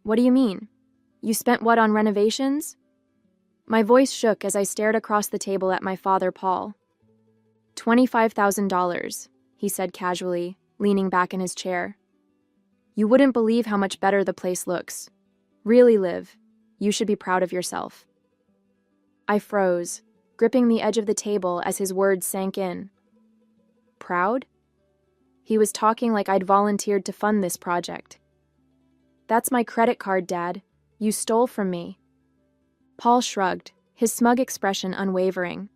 What do you mean? You spent what on renovations? My voice shook as I stared across the table at my father, Paul. $25,000, he said casually, leaning back in his chair. You wouldn't believe how much better the place looks. Really, Liv, you should be proud of yourself. I froze, gripping the edge of the table as his words sank in. Proud? He was talking like I'd volunteered to fund this project. That's my credit card, Dad. You stole from me. Paul shrugged, his smug expression unwavering.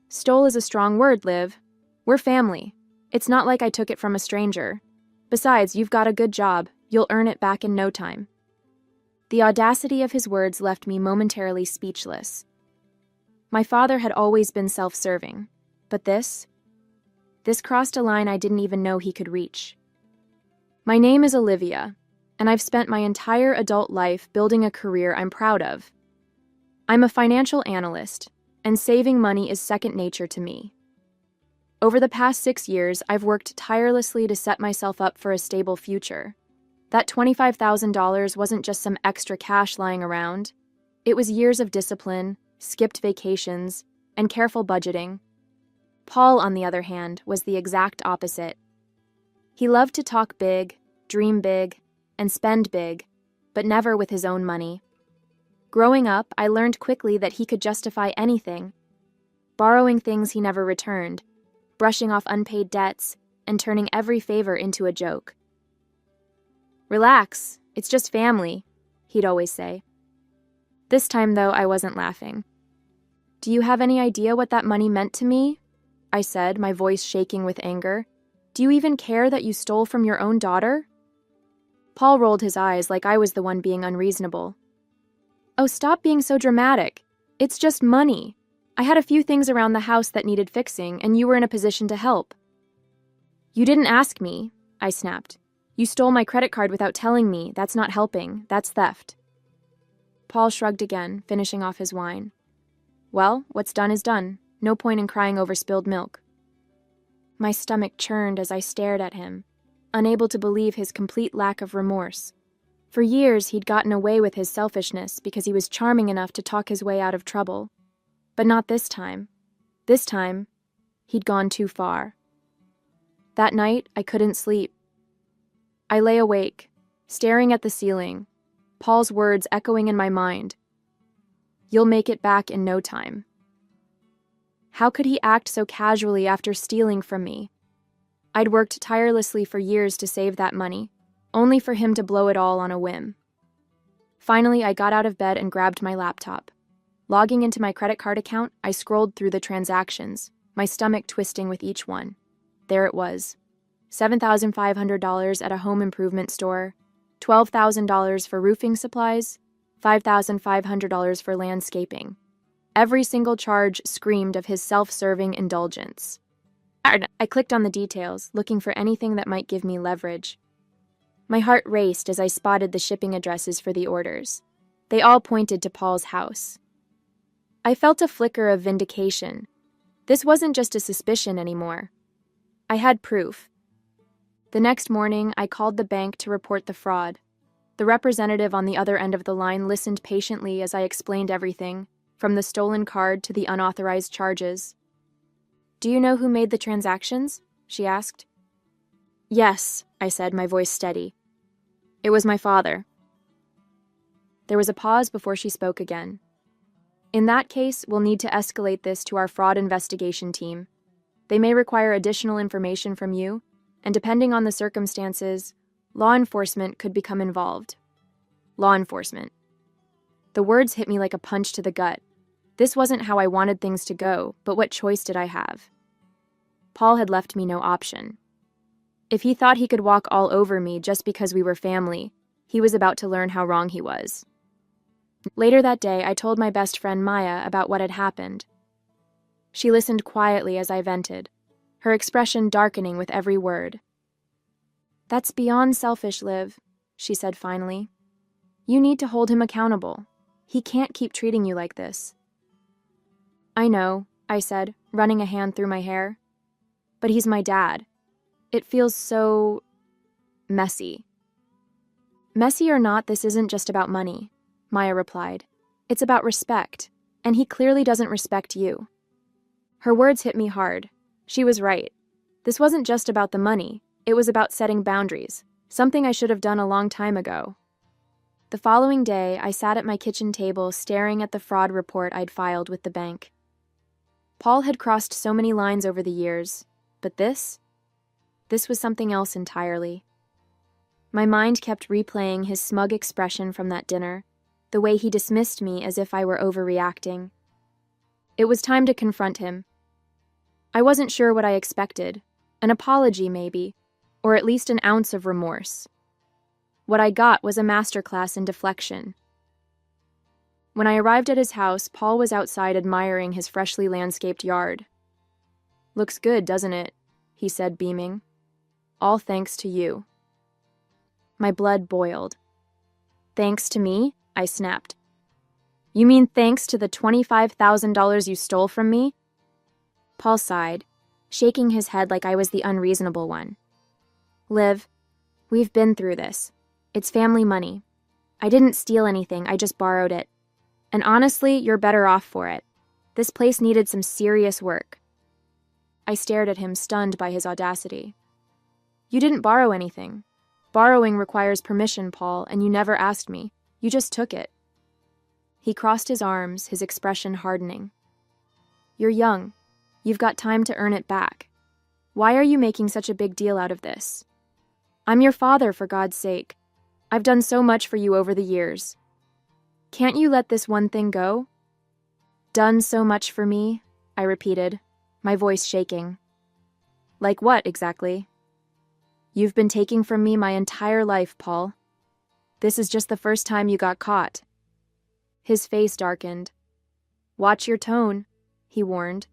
Stole is a strong word, Liv. We're family. It's not like I took it from a stranger. Besides, you've got a good job. You'll earn it back in no time. The audacity of his words left me momentarily speechless. My father had always been self-serving, but this crossed a line I didn't even know he could reach. My name is Olivia, and I've spent my entire adult life building a career I'm proud of. I'm a financial analyst, and saving money is second nature to me. Over the past 6 years, I've worked tirelessly to set myself up for a stable future. That $25,000 wasn't just some extra cash lying around. It was years of discipline, skipped vacations, and careful budgeting. Paul, on the other hand, was the exact opposite. He loved to talk big, dream big, and spend big, but never with his own money. Growing up, I learned quickly that he could justify anything, borrowing things he never returned, brushing off unpaid debts, and turning every favor into a joke. Relax, it's just family, he'd always say. This time, though, I wasn't laughing. Do you have any idea what that money meant to me? I said, my voice shaking with anger. Do you even care that you stole from your own daughter? Paul rolled his eyes like I was the one being unreasonable. Oh, stop being so dramatic. It's just money. I had a few things around the house that needed fixing, and you were in a position to help. You didn't ask me, I snapped. You stole my credit card without telling me. That's not helping. That's theft. Paul shrugged again, finishing off his wine. Well, what's done is done. No point in crying over spilled milk. My stomach churned as I stared at him, unable to believe his complete lack of remorse. For years, he'd gotten away with his selfishness because he was charming enough to talk his way out of trouble. But not this time. This time, he'd gone too far. That night, I couldn't sleep. I lay awake, staring at the ceiling, Paul's words echoing in my mind. You'll make it back in no time. How could he act so casually after stealing from me? I'd worked tirelessly for years to save that money, only for him to blow it all on a whim. Finally, I got out of bed and grabbed my laptop. Logging into my credit card account, I scrolled through the transactions, my stomach twisting with each one. There it was. $7,500 at a home improvement store, $12,000 for roofing supplies, $5,500 for landscaping. Every single charge screamed of his self-serving indulgence. I clicked on the details, looking for anything that might give me leverage. My heart raced as I spotted the shipping addresses for the orders. They all pointed to Paul's house. I felt a flicker of vindication. This wasn't just a suspicion anymore. I had proof. The next morning, I called the bank to report the fraud. The representative on the other end of the line listened patiently as I explained everything, from the stolen card to the unauthorized charges. Do you know who made the transactions? She asked. Yes, I said, my voice steady. It was my father. There was a pause before she spoke again. In that case, we'll need to escalate this to our fraud investigation team. They may require additional information from you, and depending on the circumstances, law enforcement could become involved. Law enforcement. The words hit me like a punch to the gut. This wasn't how I wanted things to go, but what choice did I have? Paul had left me no option. If he thought he could walk all over me just because we were family, he was about to learn how wrong he was. Later that day, I told my best friend Maya about what had happened. She listened quietly as I vented, her expression darkening with every word. That's beyond selfish, Liv, she said finally. You need to hold him accountable. He can't keep treating you like this. I know, I said, running a hand through my hair. But he's my dad. It feels so messy. Messy or not, this isn't just about money, Maya replied. It's about respect, and he clearly doesn't respect you. Her words hit me hard. She was right. This wasn't just about the money, it was about setting boundaries, something I should have done a long time ago. The following day, I sat at my kitchen table staring at the fraud report I'd filed with the bank. Paul had crossed so many lines over the years, but this was something else entirely. My mind kept replaying his smug expression from that dinner, the way he dismissed me as if I were overreacting. It was time to confront him. I wasn't sure what I expected, an apology maybe, or at least an ounce of remorse. What I got was a masterclass in deflection. When I arrived at his house, Paul was outside admiring his freshly landscaped yard. "Looks good, doesn't it?" he said, beaming. "All thanks to you." My blood boiled. "Thanks to me?" I snapped. "You mean thanks to the $25,000 you stole from me?" Paul sighed, shaking his head like I was the unreasonable one. "Liv, we've been through this. It's family money. I didn't steal anything, I just borrowed it. And honestly, you're better off for it. This place needed some serious work." I stared at him, stunned by his audacity. "You didn't borrow anything. Borrowing requires permission, Paul, and you never asked me. You just took it." He crossed his arms, his expression hardening. "You're young. You've got time to earn it back. Why are you making such a big deal out of this? I'm your father, for God's sake. I've done so much for you over the years. Can't you let this one thing go?" "Done so much for me?" I repeated, my voice shaking. "Like what, exactly?" "You've been taking from me my entire life, Paul. This is just the first time you got caught." His face darkened. "Watch your tone," he warned.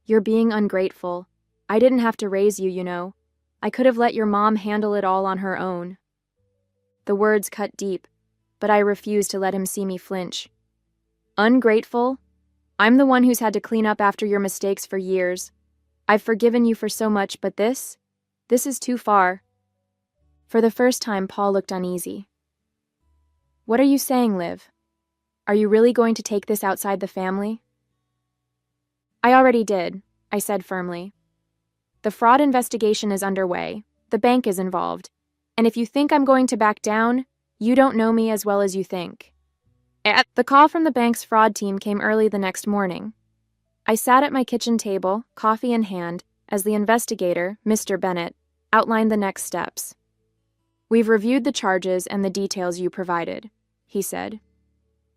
"You're being ungrateful. I didn't have to raise you, you know. I could have let your mom handle it all on her own." The words cut deep, but I refused to let him see me flinch. "Ungrateful? I'm the one who's had to clean up after your mistakes for years. I've forgiven you for so much, but this is too far." For the first time, Paul looked uneasy. "What are you saying, Liv? Are you really going to take this outside the family?" "I already did," I said firmly. "The fraud investigation is underway. The bank is involved. And if you think I'm going to back down, you don't know me as well as you think." The call from the bank's fraud team came early the next morning. I sat at my kitchen table, coffee in hand, as the investigator, Mr. Bennett, outlined the next steps. "We've reviewed the charges and the details you provided," he said.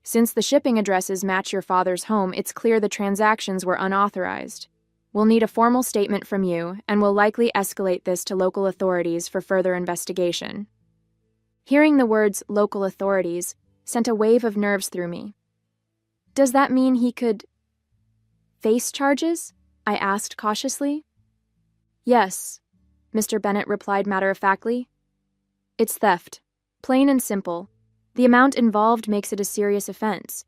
"Since the shipping addresses match your father's home, it's clear the transactions were unauthorized. We'll need a formal statement from you, and we'll likely escalate this to local authorities for further investigation." Hearing the words "local authorities" sent a wave of nerves through me. "Does that mean he could face charges?" I asked cautiously. "Yes," Mr. Bennett replied matter-of-factly. "It's theft. Plain and simple. The amount involved makes it a serious offense.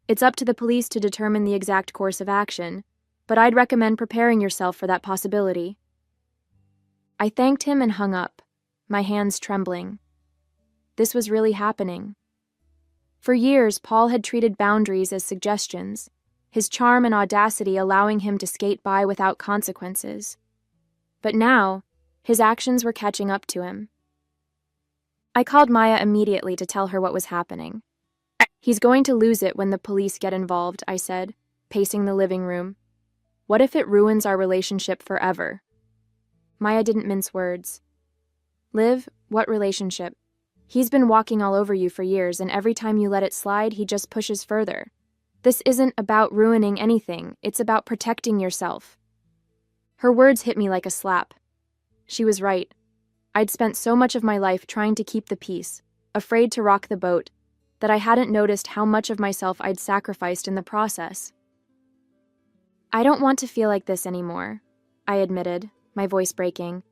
It's up to the police to determine the exact course of action, but I'd recommend preparing yourself for that possibility." I thanked him and hung up, my hands trembling. This was really happening. For years, Paul had treated boundaries as suggestions, his charm and audacity allowing him to skate by without consequences. But now, his actions were catching up to him. I called Maya immediately to tell her what was happening. "He's going to lose it when the police get involved," I said, pacing the living room. "What if it ruins our relationship forever?" Maya didn't mince words. "Liv, what relationship? He's been walking all over you for years, and every time you let it slide, he just pushes further. This isn't about ruining anything, it's about protecting yourself." Her words hit me like a slap. She was right. I'd spent so much of my life trying to keep the peace, afraid to rock the boat, that I hadn't noticed how much of myself I'd sacrificed in the process. "I don't want to feel like this anymore," I admitted, my voice breaking.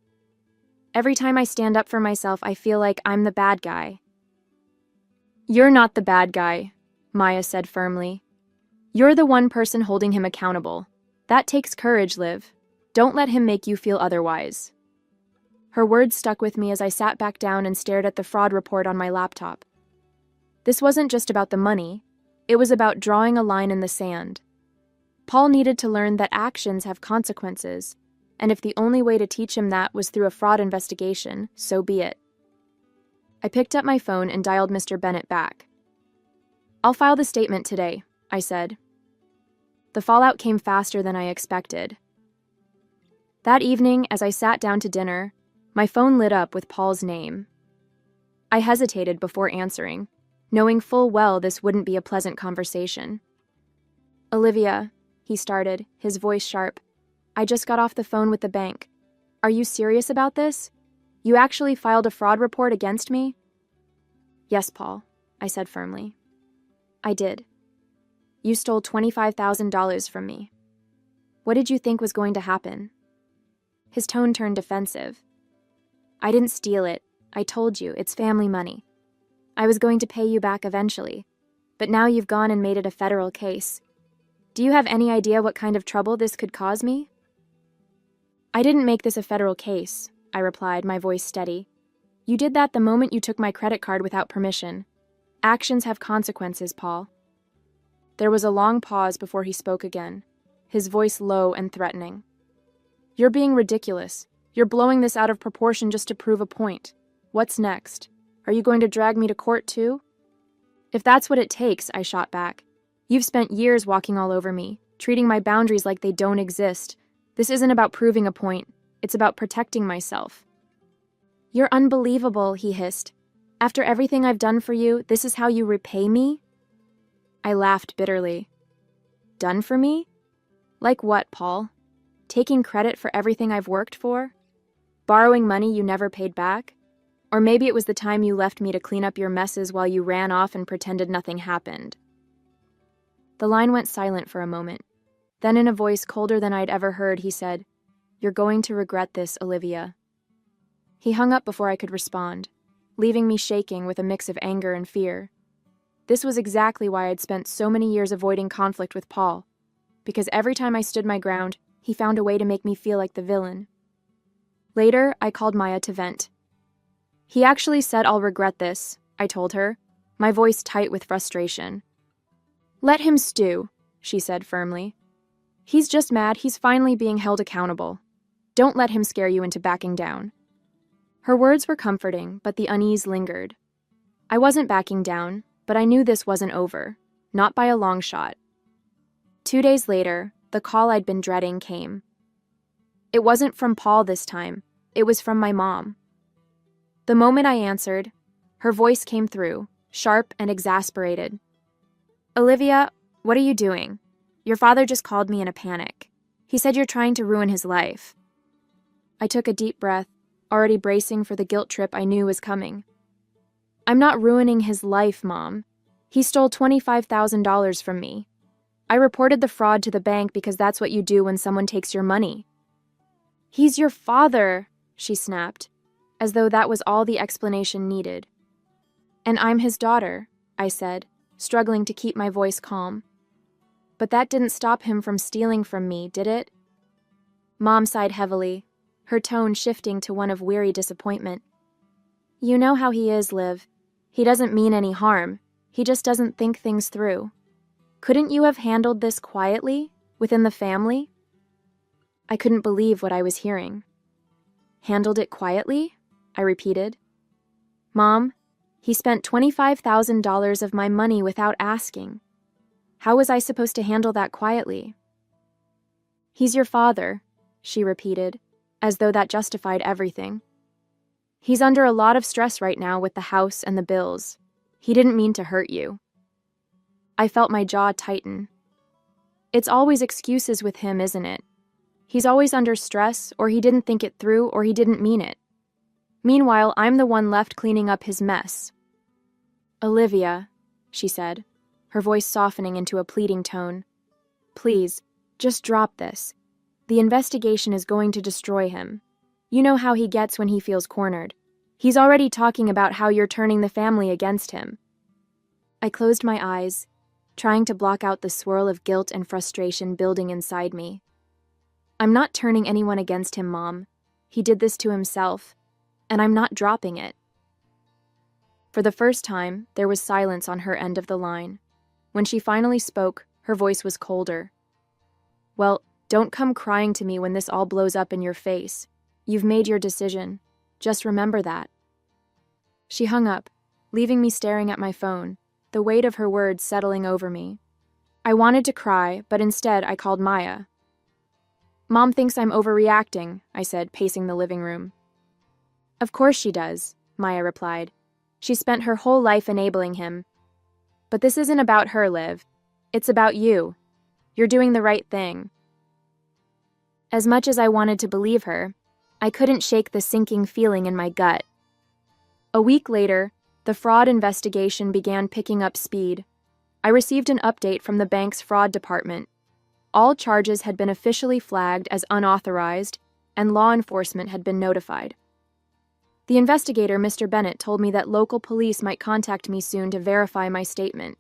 "Every time I stand up for myself, I feel like I'm the bad guy." "You're not the bad guy," Maya said firmly. "You're the one person holding him accountable. That takes courage, Liv. Don't let him make you feel otherwise." Her words stuck with me as I sat back down and stared at the fraud report on my laptop. This wasn't just about the money. It was about drawing a line in the sand. Paul needed to learn that actions have consequences, and if the only way to teach him that was through a fraud investigation, so be it. I picked up my phone and dialed Mr. Bennett back. "I'll file the statement today," I said. The fallout came faster than I expected. That evening, as I sat down to dinner, my phone lit up with Paul's name. I hesitated before answering, knowing full well this wouldn't be a pleasant conversation. "Olivia," he started, his voice sharp, "I just got off the phone with the bank. Are you serious about this? You actually filed a fraud report against me?" "Yes, Paul," I said firmly. "I did. You stole $25,000 from me. What did you think was going to happen?" His tone turned defensive. "I didn't steal it. I told you, it's family money. I was going to pay you back eventually, but now you've gone and made it a federal case. Do you have any idea what kind of trouble this could cause me?" "I didn't make this a federal case," I replied, my voice steady. "You did that the moment you took my credit card without permission. Actions have consequences, Paul." There was a long pause before he spoke again, his voice low and threatening. "You're being ridiculous. You're blowing this out of proportion just to prove a point. What's next? Are you going to drag me to court too?" "If that's what it takes," I shot back. "You've spent years walking all over me, treating my boundaries like they don't exist. This isn't about proving a point. It's about protecting myself." "You're unbelievable," he hissed. "After everything I've done for you, this is how you repay me?" I laughed bitterly. "Done for me? Like what, Paul? Taking credit for everything I've worked for? Borrowing money you never paid back? Or maybe it was the time you left me to clean up your messes while you ran off and pretended nothing happened." The line went silent for a moment. Then in a voice colder than I'd ever heard, he said, "You're going to regret this, Olivia." He hung up before I could respond, leaving me shaking with a mix of anger and fear. This was exactly why I'd spent so many years avoiding conflict with Paul, because every time I stood my ground, he found a way to make me feel like the villain. Later, I called Maya to vent. "He actually said I'll regret this," I told her, my voice tight with frustration. "Let him stew," she said firmly. "He's just mad he's finally being held accountable. Don't let him scare you into backing down." Her words were comforting, but the unease lingered. I wasn't backing down, but I knew this wasn't over, not by a long shot. 2 days later, the call I'd been dreading came. It wasn't from Paul this time, it was from my mom. The moment I answered, her voice came through, sharp and exasperated. "Olivia, what are you doing? Your father just called me in a panic. He said you're trying to ruin his life." I took a deep breath, already bracing for the guilt trip I knew was coming. "I'm not ruining his life, Mom. He stole $25,000 from me. I reported the fraud to the bank because that's what you do when someone takes your money." "He's your father," she snapped, as though that was all the explanation needed. "And I'm his daughter," I said, struggling to keep my voice calm. "But that didn't stop him from stealing from me, did it?" Mom sighed heavily, her tone shifting to one of weary disappointment. "You know how he is, Liv. He doesn't mean any harm. He just doesn't think things through. Couldn't you have handled this quietly, within the family?" I couldn't believe what I was hearing. "Handled it quietly?" I repeated. "Mom, he spent $25,000 of my money without asking. How was I supposed to handle that quietly?" "He's your father," she repeated, as though that justified everything. "He's under a lot of stress right now with the house and the bills. He didn't mean to hurt you." I felt my jaw tighten. It's always excuses with him, isn't it? He's always under stress, or he didn't think it through, or he didn't mean it. Meanwhile, I'm the one left cleaning up his mess. "Olivia," she said, her voice softening into a pleading tone. "Please, just drop this. The investigation is going to destroy him. You know how he gets when he feels cornered. He's already talking about how you're turning the family against him." I closed my eyes, trying to block out the swirl of guilt and frustration building inside me. "I'm not turning anyone against him, Mom. He did this to himself. and I'm not dropping it." For the first time, there was silence on her end of the line. When she finally spoke, her voice was colder. "Well, don't come crying to me when this all blows up in your face. You've made your decision. Just remember that." She hung up, leaving me staring at my phone, the weight of her words settling over me. I wanted to cry, but instead I called Maya. "Mom thinks I'm overreacting," I said, pacing the living room. "Of course she does," Maya replied. "She spent her whole life enabling him. But this isn't about her, Liv. It's about you. You're doing the right thing." As much as I wanted to believe her, I couldn't shake the sinking feeling in my gut. A week later, the fraud investigation began picking up speed. I received an update from the bank's fraud department. All charges had been officially flagged as unauthorized, and law enforcement had been notified. The investigator, Mr. Bennett, told me that local police might contact me soon to verify my statement.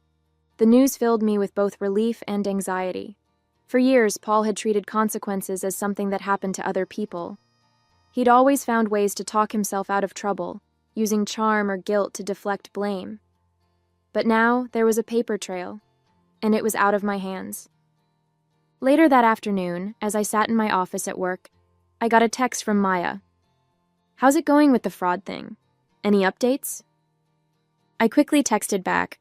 The news filled me with both relief and anxiety. For years, Paul had treated consequences as something that happened to other people. He'd always found ways to talk himself out of trouble, using charm or guilt to deflect blame. But now, there was a paper trail, and it was out of my hands. Later that afternoon, as I sat in my office at work, I got a text from Maya. "How's it going with the fraud thing? Any updates?" I quickly texted back.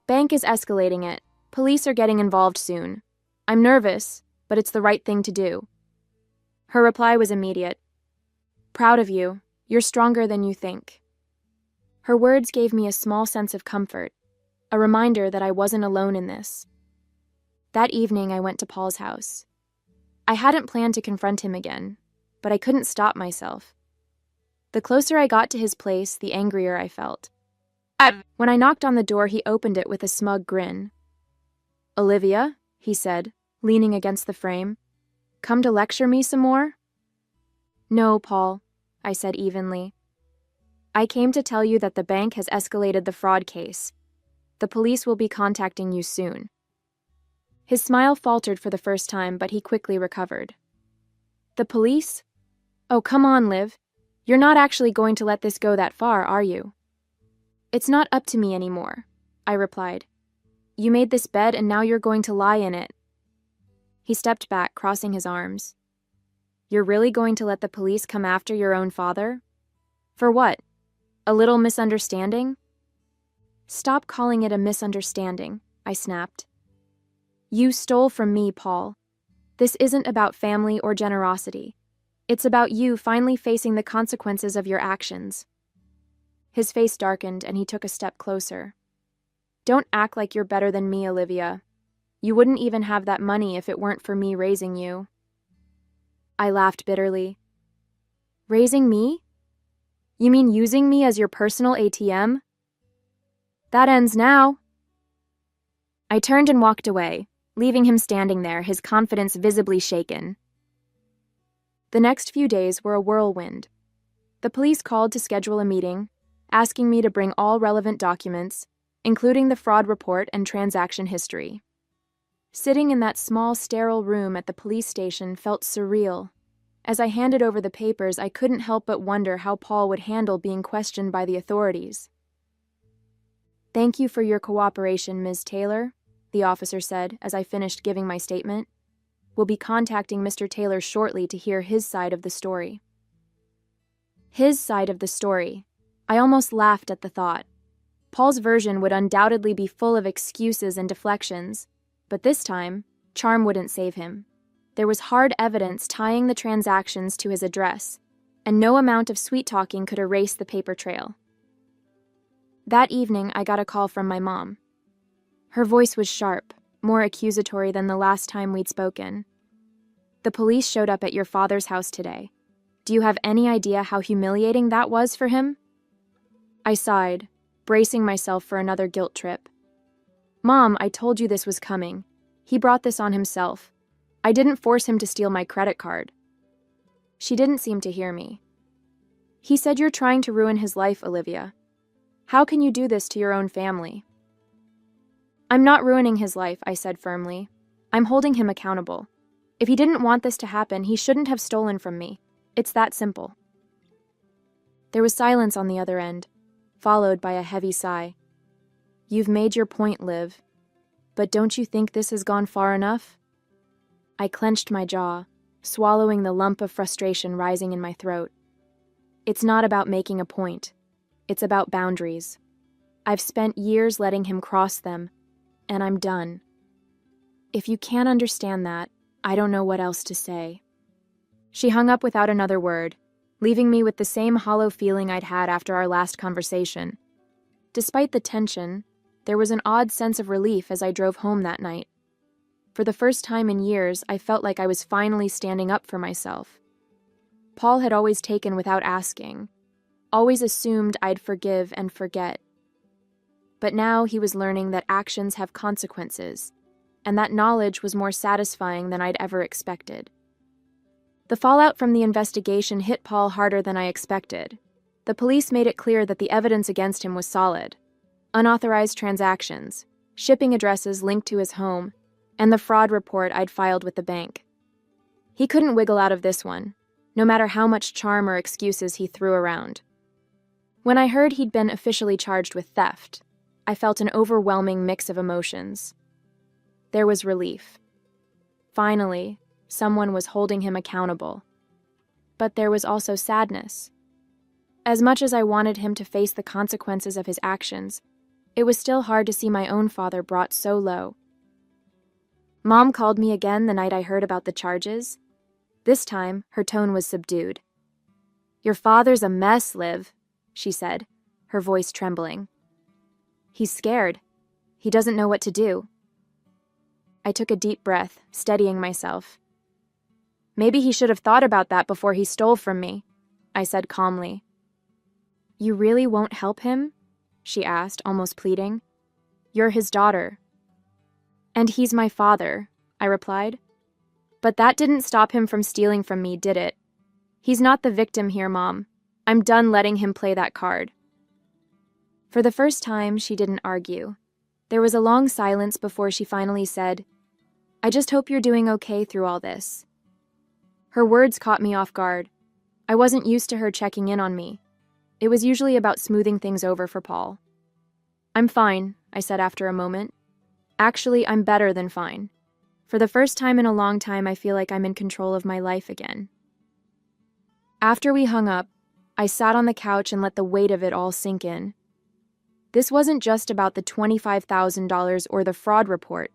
"Bank is escalating it. Police are getting involved soon. I'm nervous, but it's the right thing to do." Her reply was immediate. "Proud of you. You're stronger than you think." Her words gave me a small sense of comfort, a reminder that I wasn't alone in this. That evening, I went to Paul's house. I hadn't planned to confront him again, but I couldn't stop myself. The closer I got to his place, the angrier I felt. When I knocked on the door, he opened it with a smug grin. "Olivia," he said, leaning against the frame. "Come to lecture me some more?" "No, Paul," I said evenly. "I came to tell you that the bank has escalated the fraud case. The police will be contacting you soon." His smile faltered for the first time, but he quickly recovered. "The police? Oh, come on, Liv. You're not actually going to let this go that far, are you?" "It's not up to me anymore," I replied. "You made this bed and now you're going to lie in it." He stepped back, crossing his arms. "You're really going to let the police come after your own father? For what? A little misunderstanding?" "Stop calling it a misunderstanding," I snapped. "You stole from me, Paul. This isn't about family or generosity. It's about you finally facing the consequences of your actions." His face darkened and he took a step closer. "Don't act like you're better than me, Olivia. You wouldn't even have that money if it weren't for me raising you." I laughed bitterly. "Raising me? You mean using me as your personal ATM? That ends now." I turned and walked away, leaving him standing there, his confidence visibly shaken. The next few days were a whirlwind. The police called to schedule a meeting, asking me to bring all relevant documents, including the fraud report and transaction history. Sitting in that small, sterile room at the police station felt surreal. As I handed over the papers, I couldn't help but wonder how Paul would handle being questioned by the authorities. "Thank you for your cooperation, Ms. Taylor," the officer said as I finished giving my statement. "We'll be contacting Mr. Taylor shortly to hear his side of the story." His side of the story. I almost laughed at the thought. Paul's version would undoubtedly be full of excuses and deflections, but this time, charm wouldn't save him. There was hard evidence tying the transactions to his address, and no amount of sweet-talking could erase the paper trail. That evening, I got a call from my mom. Her voice was sharp, more accusatory than the last time we'd spoken. "The police showed up at your father's house today. Do you have any idea how humiliating that was for him?" I sighed, bracing myself for another guilt trip. "Mom, I told you this was coming. He brought this on himself. I didn't force him to steal my credit card." She didn't seem to hear me. "He said you're trying to ruin his life, Olivia. How can you do this to your own family?" "I'm not ruining his life," I said firmly. "I'm holding him accountable. If he didn't want this to happen, he shouldn't have stolen from me. It's that simple." There was silence on the other end, followed by a heavy sigh. "You've made your point, Liv. But don't you think this has gone far enough?" I clenched my jaw, swallowing the lump of frustration rising in my throat. It's not about making a point. It's about boundaries. I've spent years letting him cross them, and I'm done. If you can't understand that, I don't know what else to say. She hung up without another word, leaving me with the same hollow feeling I'd had after our last conversation. Despite the tension, there was an odd sense of relief as I drove home that night. For the first time in years, I felt like I was finally standing up for myself. Paul had always taken without asking, always assumed I'd forgive and forget. But now he was learning that actions have consequences, and that knowledge was more satisfying than I'd ever expected. The fallout from the investigation hit Paul harder than I expected. The police made it clear that the evidence against him was solid. Unauthorized transactions, shipping addresses linked to his home, and the fraud report I'd filed with the bank. He couldn't wiggle out of this one, no matter how much charm or excuses he threw around. When I heard he'd been officially charged with theft, I felt an overwhelming mix of emotions. There was relief. Finally, someone was holding him accountable. But there was also sadness. As much as I wanted him to face the consequences of his actions, it was still hard to see my own father brought so low. Mom called me again the night I heard about the charges. This time, her tone was subdued. "Your father's a mess, Liv," she said, her voice trembling. "He's scared. He doesn't know what to do." I took a deep breath, steadying myself. "Maybe he should have thought about that before he stole from me," I said calmly. "You really won't help him?" she asked, almost pleading. "You're his daughter." "And he's my father," I replied. "But that didn't stop him from stealing from me, did it? He's not the victim here, Mom. I'm done letting him play that card." For the first time, she didn't argue. There was a long silence before she finally said, "I just hope you're doing okay through all this." Her words caught me off guard. I wasn't used to her checking in on me. It was usually about smoothing things over for Paul. "I'm fine," I said after a moment. "Actually, I'm better than fine. For the first time in a long time, I feel like I'm in control of my life again." After we hung up, I sat on the couch and let the weight of it all sink in. This wasn't just about the $25,000 or the fraud report.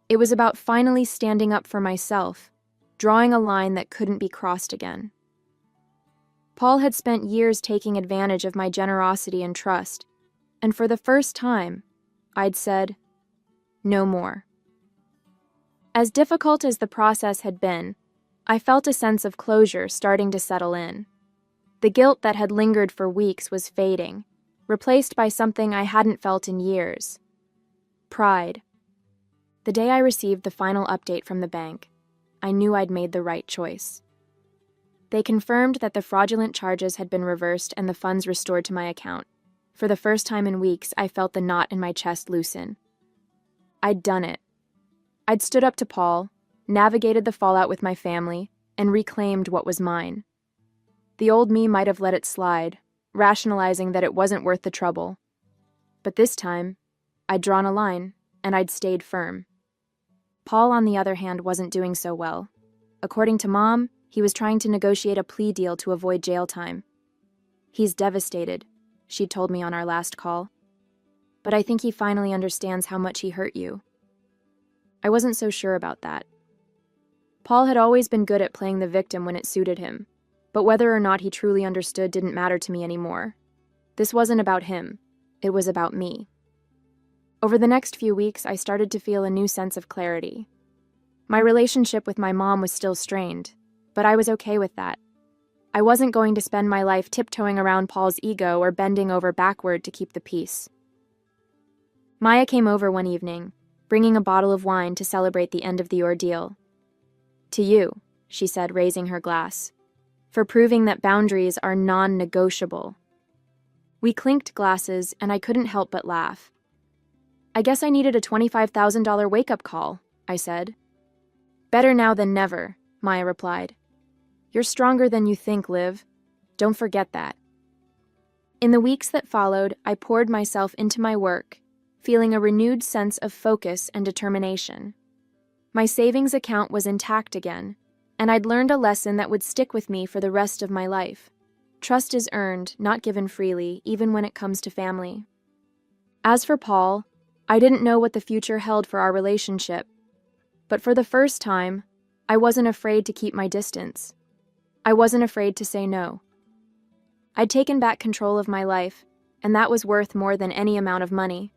It was about finally standing up for myself, drawing a line that couldn't be crossed again. Paul had spent years taking advantage of my generosity and trust, and for the first time, I'd said, "No more." As difficult as the process had been, I felt a sense of closure starting to settle in. The guilt that had lingered for weeks was fading, replaced by something I hadn't felt in years: pride. The day I received the final update from the bank, I knew I'd made the right choice. They confirmed that the fraudulent charges had been reversed and the funds restored to my account. For the first time in weeks, I felt the knot in my chest loosen. I'd done it. I'd stood up to Paul, navigated the fallout with my family, and reclaimed what was mine. The old me might have let it slide, rationalizing that it wasn't worth the trouble. But this time, I'd drawn a line, and I'd stayed firm. Paul, on the other hand, wasn't doing so well. According to Mom, he was trying to negotiate a plea deal to avoid jail time. "He's devastated," she told me on our last call. "But I think he finally understands how much he hurt you." I wasn't so sure about that. Paul had always been good at playing the victim when it suited him, but whether or not he truly understood didn't matter to me anymore. This wasn't about him. It was about me. Over the next few weeks, I started to feel a new sense of clarity. My relationship with my mom was still strained, but I was okay with that. I wasn't going to spend my life tiptoeing around Paul's ego or bending over backward to keep the peace. Maya came over one evening, bringing a bottle of wine to celebrate the end of the ordeal. "To you," she said, raising her glass, "for proving that boundaries are non-negotiable." We clinked glasses, and I couldn't help but laugh. "I guess I needed a $25,000 wake-up call," I said. "Better now than never," Maya replied. "You're stronger than you think, Liv. Don't forget that." In the weeks that followed, I poured myself into my work, feeling a renewed sense of focus and determination. My savings account was intact again, and I'd learned a lesson that would stick with me for the rest of my life. Trust is earned, not given freely, even when it comes to family. As for Paul, I didn't know what the future held for our relationship, but for the first time, I wasn't afraid to keep my distance. I wasn't afraid to say no. I'd taken back control of my life, and that was worth more than any amount of money.